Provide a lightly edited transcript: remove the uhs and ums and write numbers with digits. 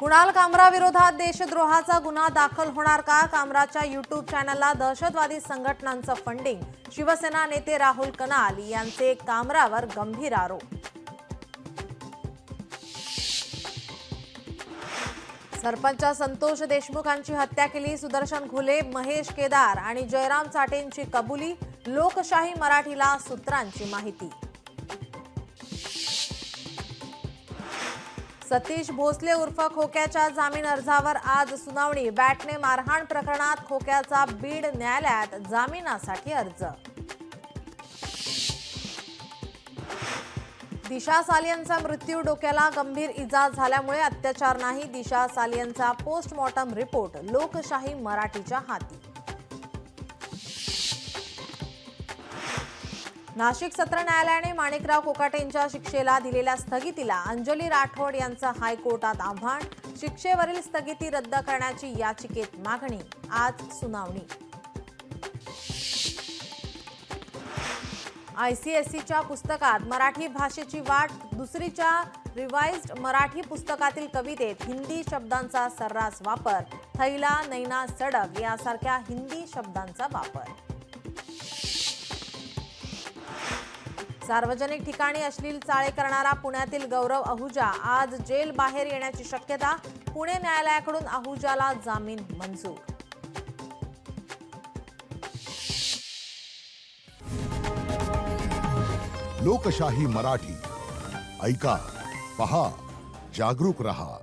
कुणाल कामरा विरोधात देशद्रोहाचा गुन्हा दाखल होणार का? कामराच्या यूट्यूब चॅनलला दहशतवादी संघटनांचं फंडिंग. शिवसेना नेते राहुल कनाल यांचे कामरावर गंभीर आरोप. सरपंच संतोष देशमुखांची हत्या केली. सुदर्शन घुले, महेश केदार आणि जयराम चाटेंची कबुली. लोकशाही मराठीला सूत्रांची माहिती. सतीश भोसले उर्फ खोक्याच्या जामीन अर्जावर आज सुनावणी. बॅटने मारहाण प्रकरणात खोक्याचा बीड न्यायालयात जामिनासाठी अर्ज. दिशा सालियनचा मृत्यू. डोक्याला गंभीर इजा झाल्यामुळे अत्याचार नाही. दिशा सालियनचा पोस्टमॉर्टम रिपोर्ट लोकशाही मराठीच्या हाती. नाशिक सत्र न्यायालयाने माणिकराव कोकाटेंच्या शिक्षेला दिलेल्या स्थगितीला अंजली राठोड यांचं हायकोर्टात आव्हान. शिक्षेवरील स्थगिती रद्द करण्याची याचिकेत मागणी. आज सुनावणी. ICSEच्या पुस्तकात मराठी भाषेची वाट. दुसरीच्या रिवाइज्ड मराठी पुस्तकातील कवितेत हिंदी शब्दांचा सर्रास वापर. थैला, नैना, सडक यासारख्या हिंदी शब्दांचा वापर. सार्वजनिक ठिकाणी अश्लील चाळे करणारा पुण्यातील गौरव अहुजा आज जेल बाहेर येण्याची शक्यता. पुणे न्यायालयाकडून अहुजाला जामीन मंजूर. लोकशाही मराठी ऐका, पहा, जागरूक रहा.